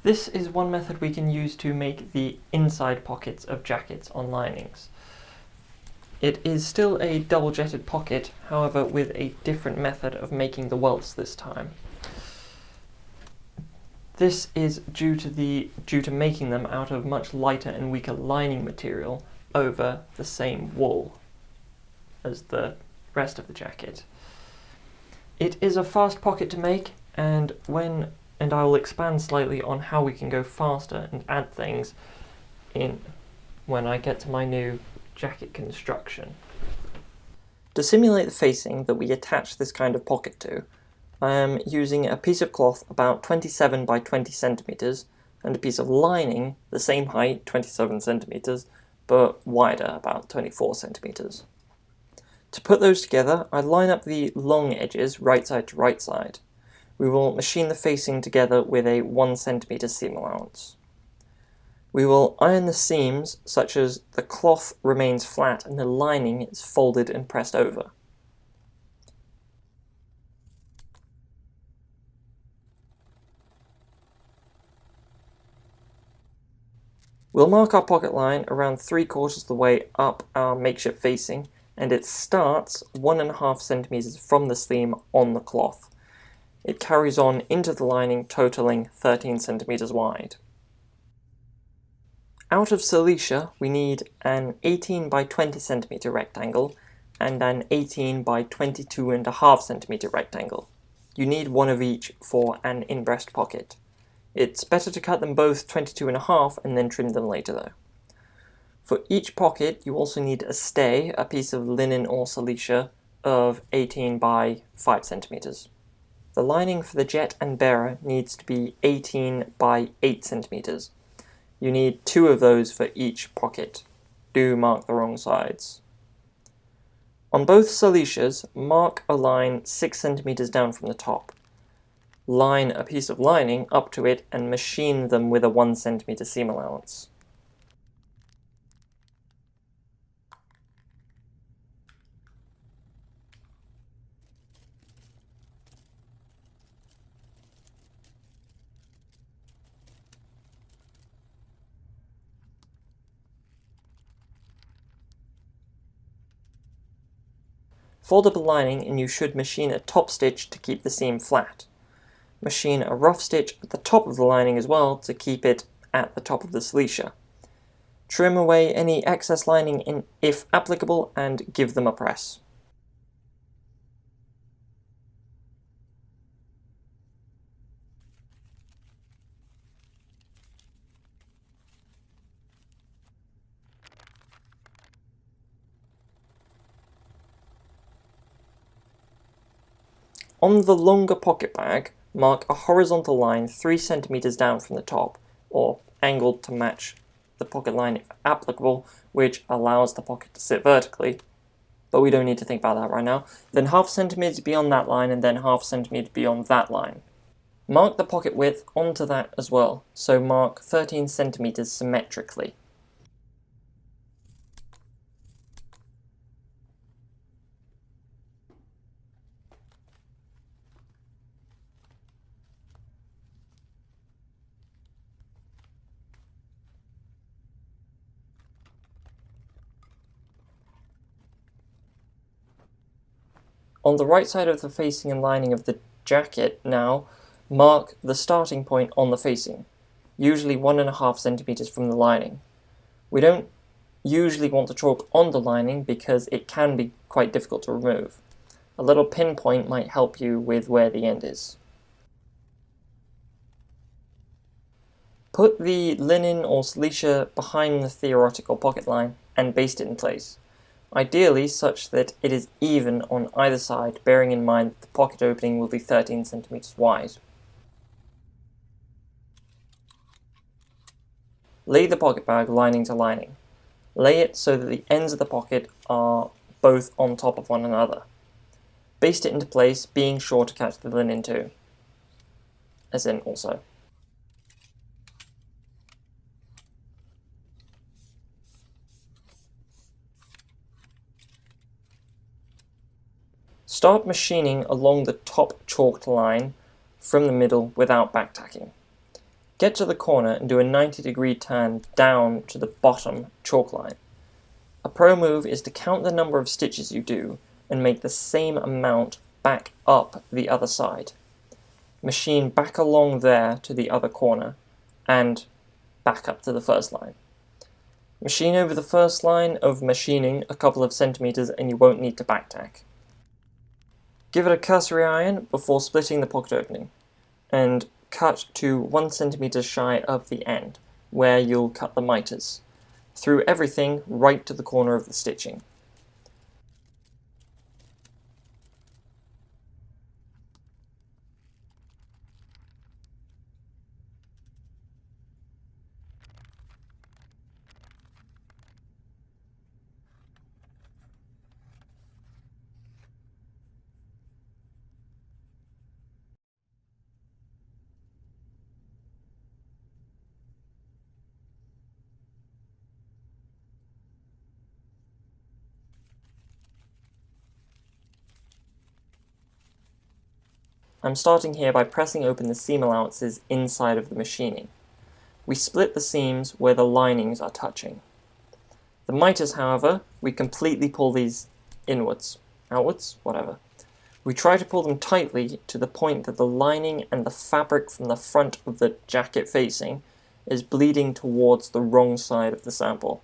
This is one method we can use to make the inside pockets of jackets on linings. It is still a double jetted pocket, however with a different method of making the welts this time. This is due to making them out of much lighter and weaker lining material over the same wool as the rest of the jacket. It is a fast pocket to make, and I will expand slightly on how we can go faster and add things in when I get to my new jacket construction. To simulate the facing that we attach this kind of pocket to, I am using a piece of cloth about 27 by 20 centimeters and a piece of lining the same height, 27 centimeters, but wider, about 24 centimeters. To put those together, I line up the long edges right side to right side. We will machine the facing together with a 1 centimeter seam allowance. We will iron the seams such as the cloth remains flat and the lining is folded and pressed over. We'll mark our pocket line around 3/4 of the way up our makeshift facing, and it starts 1.5 centimeters from the seam on the cloth. It carries on into the lining, totaling 13 centimeters wide. Out of silecia, we need an 18 by 20 centimeter rectangle and an 18 by 22.5 centimeter rectangle. You need one of each for an in-breast pocket. It's better to cut them both 22.5 and then trim them later though. For each pocket, you also need a stay, a piece of linen or silecia, of 18 by 5 centimeters. The lining for the jet and bearer needs to be 18 by 8 centimeters. You need 2 of those for each pocket. Do mark the wrong sides. On both silecias, mark a line 6 centimeters down from the top. Line a piece of lining up to it and machine them with a 1 centimeter seam allowance. Fold up a lining and you should machine a top stitch to keep the seam flat. Machine a rough stitch at the top of the lining as well to keep it at the top of the silecia. Trim away any excess lining if applicable and give them a press. On the longer pocket bag, mark a horizontal line 3 centimeters down from the top, or angled to match the pocket line if applicable, which allows the pocket to sit vertically, but we don't need to think about that right now. Then half centimeters beyond that line and then half centimeter beyond that line. Mark the pocket width onto that as well, so mark 13 centimeters symmetrically. On the right side of the facing and lining of the jacket now, mark the starting point on the facing, usually 1.5 centimeters from the lining. We don't usually want to chalk on the lining because it can be quite difficult to remove. A little pinpoint might help you with where the end is. Put the linen or silecia behind the theoretical pocket line and baste it in place, ideally such that it is even on either side, bearing in mind that the pocket opening will be 13 centimeters wide. Lay the pocket bag lining to lining. Lay it so that the ends of the pocket are both on top of one another. Baste it into place, being sure to catch the linen too, as in also. Start machining along the top chalked line from the middle without backtacking. Get to the corner and do a 90-degree turn down to the bottom chalk line. A pro move is to count the number of stitches you do and make the same amount back up the other side. Machine back along there to the other corner and back up to the first line. Machine over the first line of machining a couple of centimeters and you won't need to back tack. Give it a cursory iron before splitting the pocket opening, and cut to 1 centimeter shy of the end, where you'll cut the miters, through everything right to the corner of the stitching. I'm starting here by pressing open the seam allowances inside of the machining. We split the seams where the linings are touching. The miters, however, we completely pull these inwards, outwards, whatever. We try to pull them tightly to the point that the lining and the fabric from the front of the jacket facing is bleeding towards the wrong side of the sample.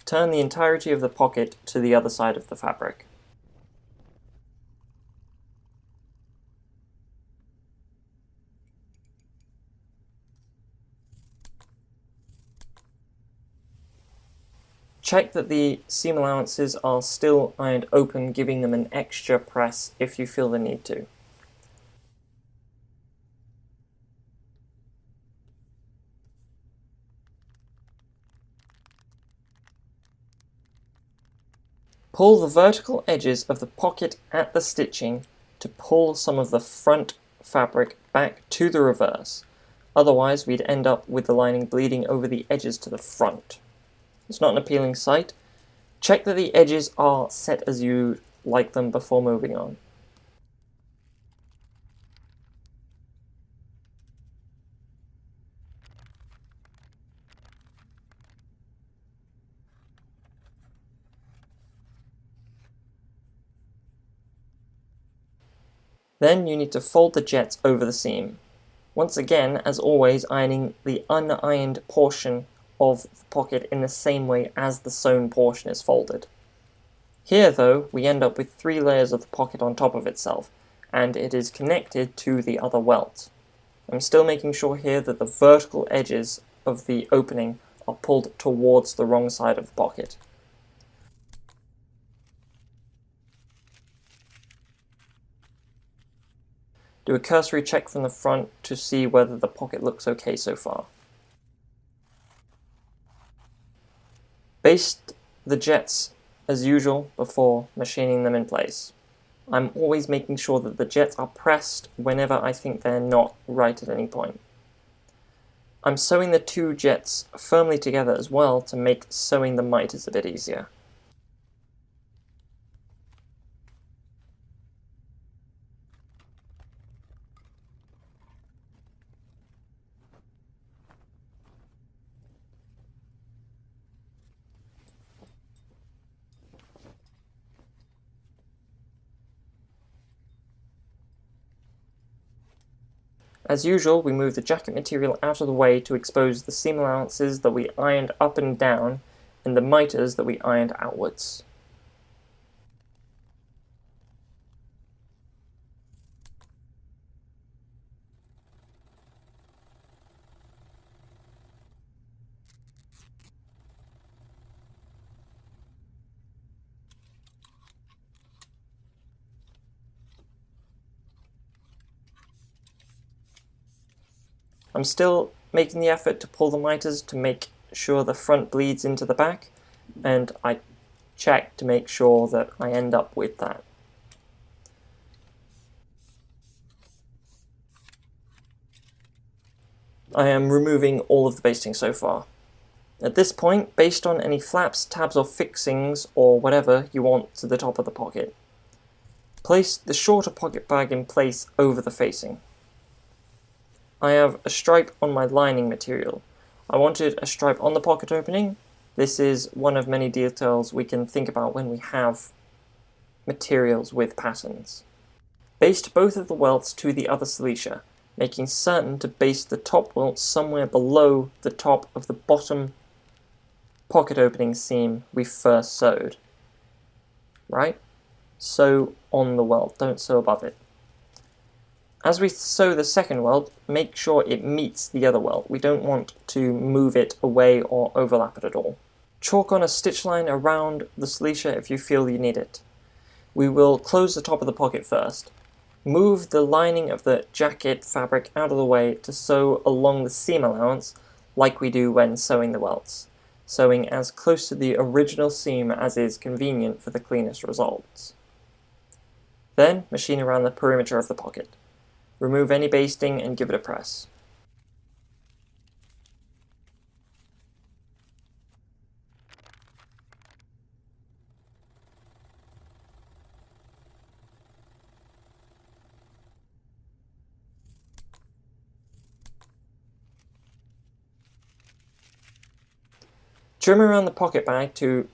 Turn the entirety of the pocket to the other side of the fabric. Check that the seam allowances are still ironed open, giving them an extra press if you feel the need to. Pull the vertical edges of the pocket at the stitching to pull some of the front fabric back to the reverse. Otherwise, we'd end up with the lining bleeding over the edges to the front. It's not an appealing sight. Check that the edges are set as you like them before moving on. Then you need to fold the jets over the seam. Once again, as always, ironing the unironed portion of the pocket in the same way as the sewn portion is folded. Here, though, we end up with 3 layers of the pocket on top of itself, and it is connected to the other welt. I'm still making sure here that the vertical edges of the opening are pulled towards the wrong side of the pocket. Do a cursory check from the front to see whether the pocket looks okay so far. Baste the jets as usual before machining them in place. I'm always making sure that the jets are pressed whenever I think they're not right at any point. I'm sewing the 2 jets firmly together as well to make sewing the miters a bit easier. As usual, we move the jacket material out of the way to expose the seam allowances that we ironed up and down and the miters that we ironed outwards. I'm still making the effort to pull the miters to make sure the front bleeds into the back, and I check to make sure that I end up with that. I am removing all of the basting so far. At this point, baste on any flaps, tabs or fixings or whatever you want to the top of the pocket. Place the shorter pocket bag in place over the facing. I have a stripe on my lining material. I wanted a stripe on the pocket opening. This is one of many details we can think about when we have materials with patterns. Baste both of the welts to the other silecia, making certain to baste the top welt somewhere below the top of the bottom pocket opening seam we first sewed. Right? Sew on the welt, don't sew above it. As we sew the second welt, make sure it meets the other welt. We don't want to move it away or overlap it at all. Chalk on a stitch line around the silecia if you feel you need it. We will close the top of the pocket first. Move the lining of the jacket fabric out of the way to sew along the seam allowance like we do when sewing the welts, sewing as close to the original seam as is convenient for the cleanest results. Then machine around the perimeter of the pocket. Remove any basting and give it a press. Trim around the pocket bag to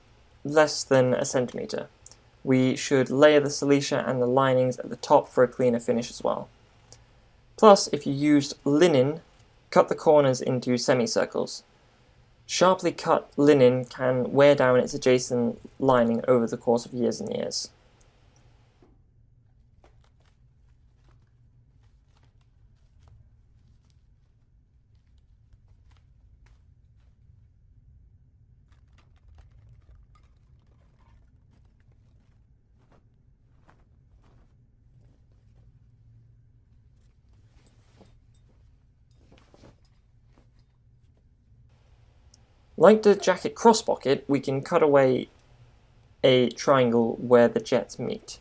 less than a centimetre. We should layer the silecia and the linings at the top for a cleaner finish as well. Plus, if you used linen, cut the corners into semicircles. Sharply cut linen can wear down its adjacent lining over the course of years and years. Like the jacket cross pocket, we can cut away a triangle where the jets meet.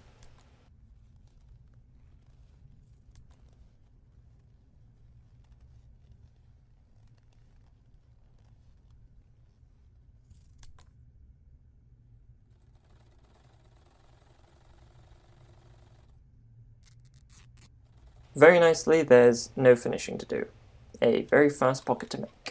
Very nicely, there's no finishing to do. A very fast pocket to make.